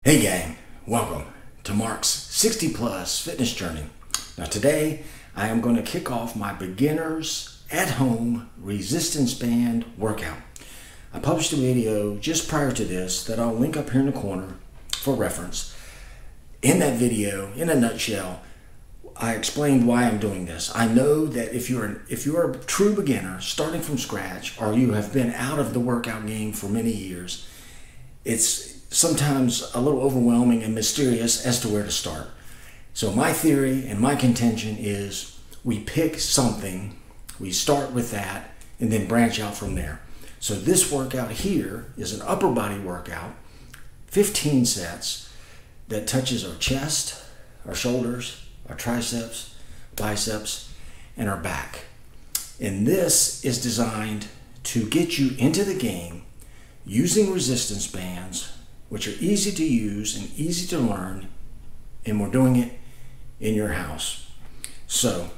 Hey gang, welcome to Mark's 60 plus fitness journey. Now today I am going to kick off my beginners at home resistance band workout. I published a video just prior to this that I'll link up here in the corner for reference. In that video, in a nutshell, I explained why I'm doing this. I know that if you're a true beginner starting from scratch, or you have been out of the workout game for many years, it's sometimes a little overwhelming and mysterious as to where to start. So my theory and my contention is we pick something, we start with that, and then branch out from there. So this workout here is an upper body workout, 15 sets, that touches our chest, our shoulders, our triceps, biceps, and our back. And this is designed to get you into the game using resistance bands, which are easy to use and easy to learn, and we're doing it in your house. So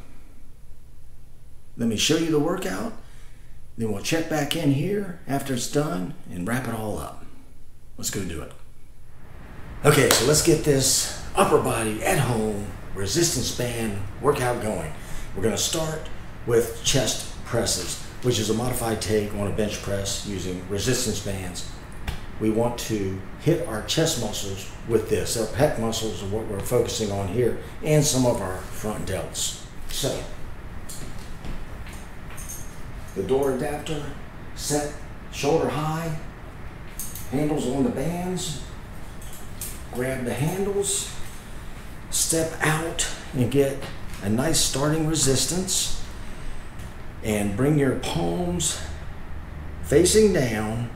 let me show you the workout, then we'll check back in here after it's done and wrap it all up. Let's go do it. Okay, so let's get this upper body at home resistance band workout going. We're going to start with chest presses, which is a modified take on a bench press using resistance bands. We want to hit our chest muscles with this. Our pec muscles are what we're focusing on here, and some of our front delts. So, the door adapter set shoulder high, handles on the bands, grab the handles, step out and get a nice starting resistance, and bring your palms facing down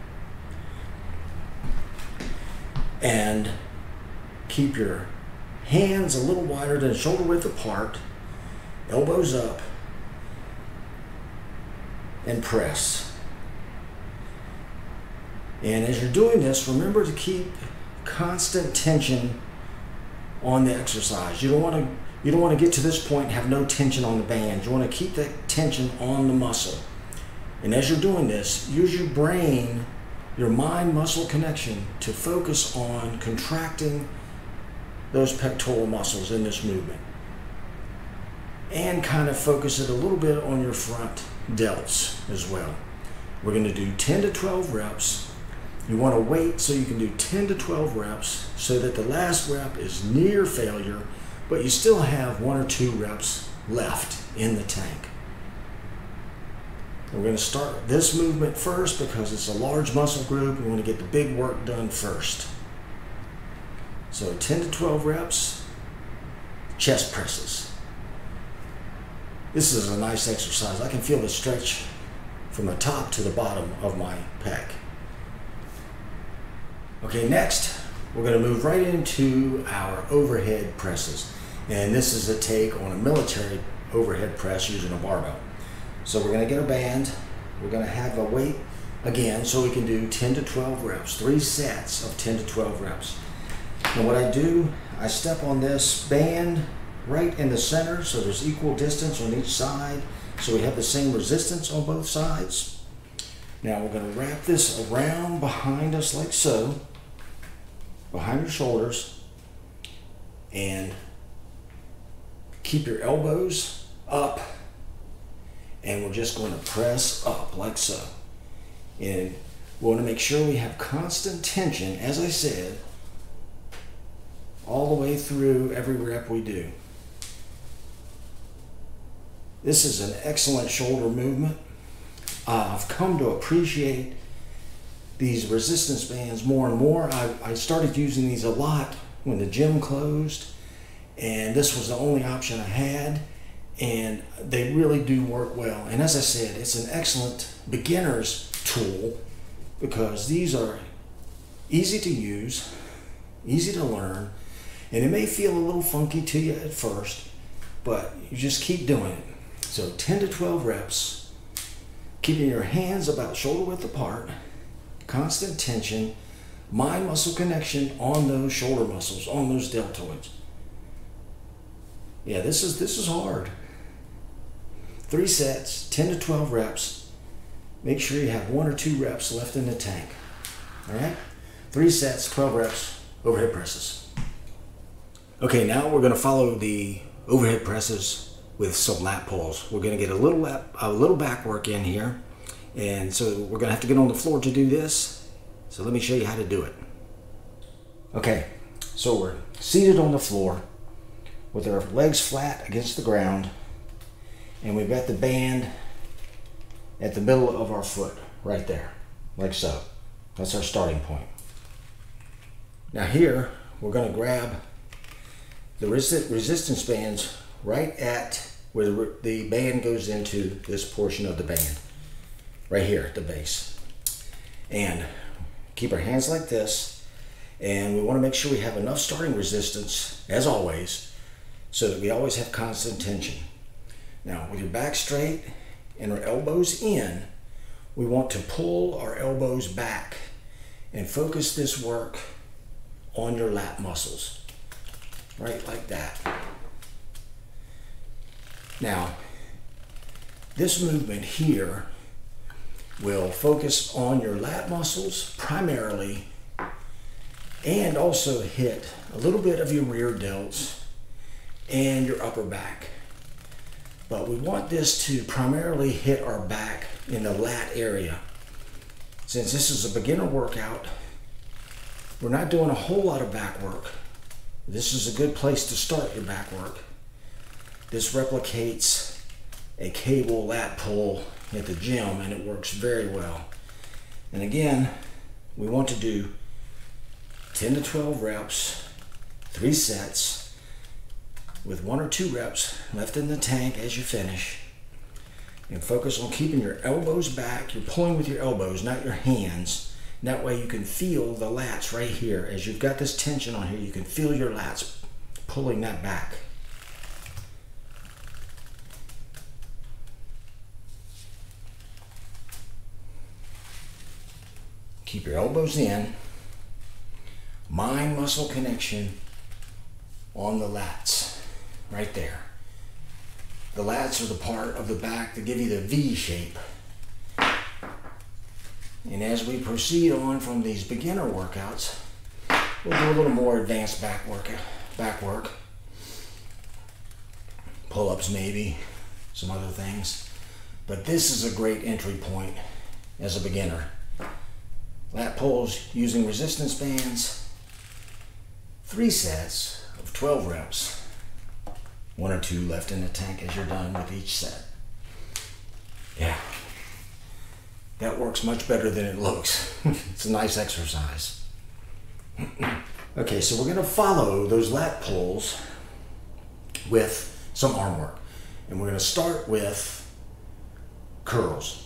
and keep your hands a little wider than shoulder width apart, elbows up, and press. And as you're doing this, remember to keep constant tension on the exercise. You don't want to get to this point and have no tension on the band. You want to keep that tension on the muscle. And as you're doing this, use your brain, your mind-muscle connection, to focus on contracting those pectoral muscles in this movement. And kind of focus it a little bit on your front delts as well. We're going to do 10 to 12 reps. You want to wait so you can do 10 to 12 reps so that the last rep is near failure, but you still have 1 or 2 reps left in the tank. We're going to start this movement first because it's a large muscle group. We want to get the big work done first. So 10 to 12 reps, chest presses. This is a nice exercise. I can feel the stretch from the top to the bottom of my pec. Okay, next we're going to move right into our overhead presses. And this is a take on a military overhead press using a barbell. So we're going to get a band, we're going to have a weight again so we can do 10 to 12 reps, 3 sets of 10 to 12 reps. And what I do, I step on this band right in the center so there's equal distance on each side, so we have the same resistance on both sides. Now we're going to wrap this around behind us like so, behind your shoulders, and keep your elbows up. And we're just going to press up like so. And we want to make sure we have constant tension, as I said, all the way through every rep we do. This is an excellent shoulder movement. I've come to appreciate these resistance bands more and more. I started using these a lot when the gym closed, and this was the only option I had. And they really do work well. And as I said, it's an excellent beginner's tool because these are easy to use, easy to learn, and it may feel a little funky to you at first, but you just keep doing it. So 10 to 12 reps, keeping your hands about shoulder width apart, constant tension, mind-muscle connection on those shoulder muscles, on those deltoids. Yeah, this is hard. 3 sets, 10 to 12 reps. Make sure you have 1 or 2 reps left in the tank. All right? 3 sets, 12 reps overhead presses. Okay, now we're going to follow the overhead presses with some lat pulls. We're going to get a little back work in here, and so we're going to have to get on the floor to do this. So let me show you how to do it. Okay, so we're seated on the floor with our legs flat against the ground, and we've got the band at the middle of our foot right there, like so. That's our starting point. Now here we're going to grab the resistance bands right at where the band goes into this portion of the band, right here at the base. And keep our hands like this, and we want to make sure we have enough starting resistance, as always, so that we always have constant tension. Now with your back straight and our elbows in, we want to pull our elbows back and focus this work on your lat muscles. Right like that. Now, this movement here will focus on your lat muscles primarily, and also hit a little bit of your rear delts and your upper back. But we want this to primarily hit our back in the lat area. Since this is a beginner workout, we're not doing a whole lot of back work. This is a good place to start your back work. This replicates a cable lat pull at the gym, and it works very well. And again, we want to do 10 to 12 reps, 3 sets, with 1 or 2 reps left in the tank as you finish. And focus on keeping your elbows back. You're pulling with your elbows, not your hands. That way you can feel the lats right here. As you've got this tension on here, you can feel your lats pulling that back. Keep your elbows in. Mind-muscle connection on the lats, right there. The lats are the part of the back that give you the V shape. And as we proceed on from these beginner workouts, we'll do a little more advanced back work. Pull-ups maybe, some other things. But this is a great entry point as a beginner. Lat pulls using resistance bands, 3 sets of 12 reps, 1 or 2 left in the tank as you're done with each set. Yeah. That works much better than it looks. It's a nice exercise. Okay, so we're going to follow those lat pulls with some arm work. And we're going to start with curls.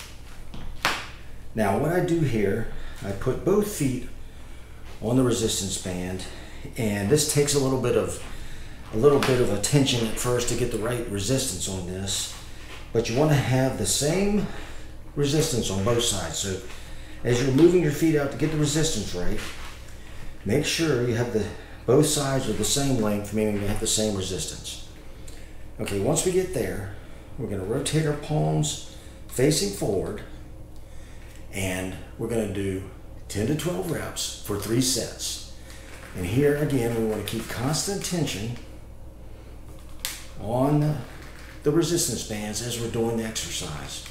Now what I do here, I put both feet on the resistance band, and this takes a little bit of attention at first to get the right resistance on this. But you want to have the same resistance on both sides. So as you're moving your feet out to get the resistance right, make sure you have both sides are the same length, meaning they have the same resistance. Okay, once we get there, we're going to rotate our palms facing forward, and we're going to do 10 to 12 reps for 3 sets. And here again, we want to keep constant tension on the resistance bands as we're doing the exercise.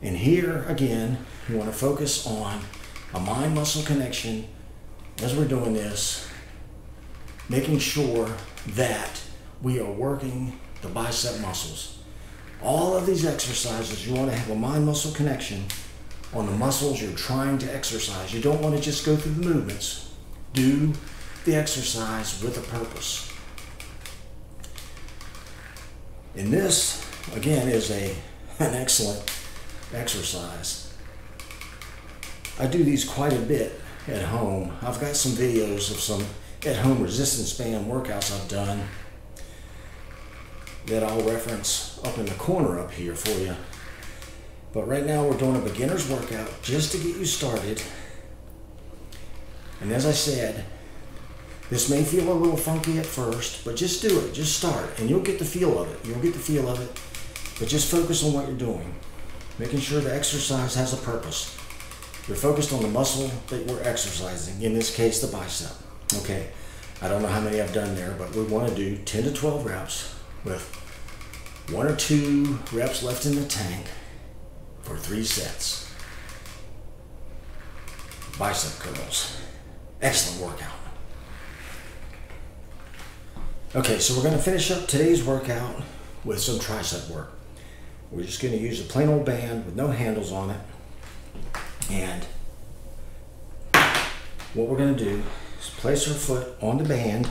And here again, we want to focus on a mind-muscle connection as we're doing this, making sure that we are working the bicep muscles. All of these exercises, you want to have a mind-muscle connection on the muscles you're trying to exercise. You don't want to just go through the movements. Do the exercise with a purpose. And this, again, is an excellent exercise. I do these quite a bit at home. I've got some videos of some at-home resistance band workouts I've done that I'll reference up in the corner up here for you. But right now we're doing a beginner's workout just to get you started. And as I said, this may feel a little funky at first, but just do it, just start, and you'll get the feel of it. You'll get the feel of it, but just focus on what you're doing. Making sure the exercise has a purpose. You're focused on the muscle that we're exercising, in this case the bicep. Okay, I don't know how many I've done there, but we want to do 10 to 12 reps with 1 or 2 reps left in the tank for 3 sets. Bicep curls. Excellent workout. Okay, so we're going to finish up today's workout with some tricep work. We're just going to use a plain old band with no handles on it. And what we're going to do is place our foot on the band.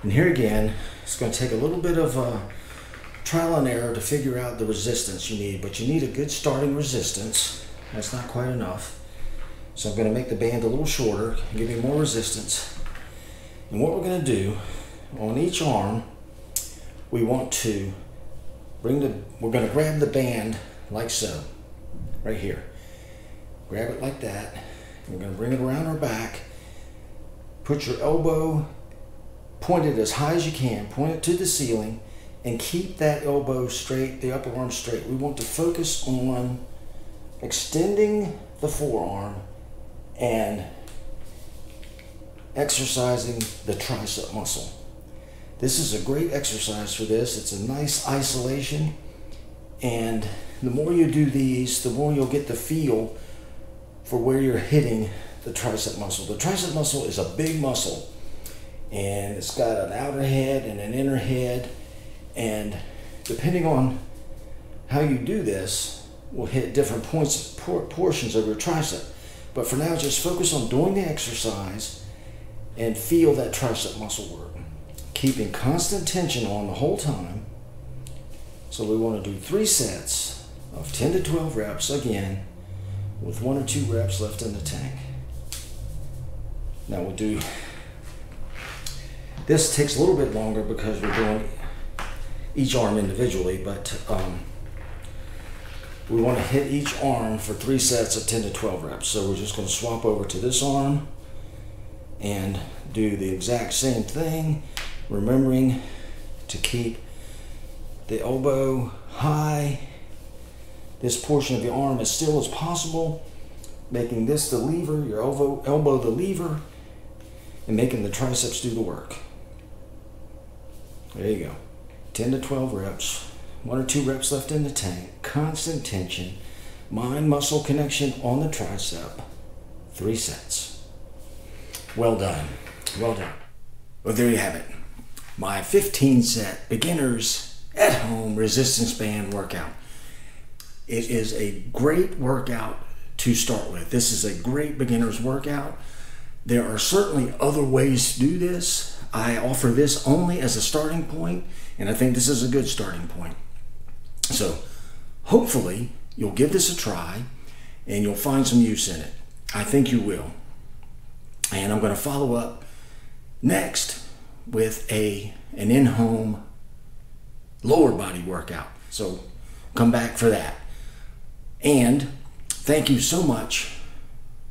And here again, it's going to take a little bit of trial and error to figure out the resistance you need, but you need a good starting resistance. That's not quite enough. So I'm going to make the band a little shorter, give you more resistance. And what we're going to do on each arm, we want to we're going to grab the band like so, right here. Grab it like that. We're going to bring it around our back. Put your elbow pointed as high as you can, point it to the ceiling, and keep that elbow straight, the upper arm straight. We want to focus on extending the forearm and exercising the tricep muscle. This is a great exercise for this. It's a nice isolation, and the more you do these, the more you'll get the feel for where you're hitting the tricep muscle. The tricep muscle is a big muscle, and it's got an outer head and an inner head, and depending on how you do this, will hit different portions of your tricep. But for now, just focus on doing the exercise and feel that tricep muscle work. Keeping constant tension on the whole time. So we want to do 3 sets of 10 to 12 reps, again, with 1 or 2 reps left in the tank. Now we'll do, this takes a little bit longer because we're doing each arm individually, but we want to hit each arm for 3 sets of 10 to 12 reps. So we're just going to swap over to this arm and do the exact same thing, remembering to keep the elbow high, this portion of your arm as still as possible, making this the lever, your elbow the lever, and making the triceps do the work. There you go. 10 to 12 reps, 1 or 2 reps left in the tank, constant tension, mind-muscle connection on the tricep, 3 sets. Well done. Well done. Well, there you have it. My 15-set beginners at home resistance band workout. It is a great workout to start with. This is a great beginner's workout. There are certainly other ways to do this. I offer this only as a starting point, and I think this is a good starting point. So hopefully you'll give this a try and you'll find some use in it. I think you will. And I'm going to follow up next with an in-home lower body workout. So come back for that. And thank you so much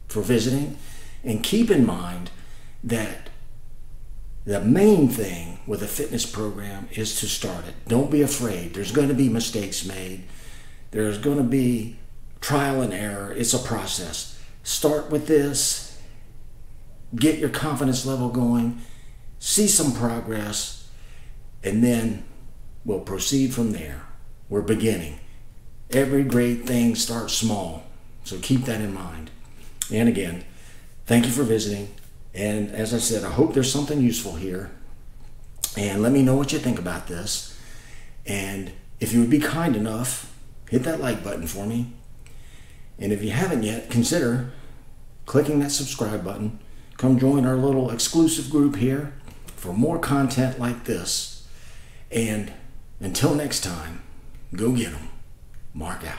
for visiting. And keep in mind that the main thing with a fitness program is to start it. Don't be afraid. There's going to be mistakes made. There's going to be trial and error. It's a process. Start with this. Get your confidence level going. See some progress. And then we'll proceed from there. We're beginning. Every great thing starts small. So keep that in mind. And again, thank you for visiting. And as I said, I hope there's something useful here. And let me know what you think about this. And if you would be kind enough, hit that like button for me. And if you haven't yet, consider clicking that subscribe button. Come join our little exclusive group here for more content like this. And until next time, go get 'em. Mark out.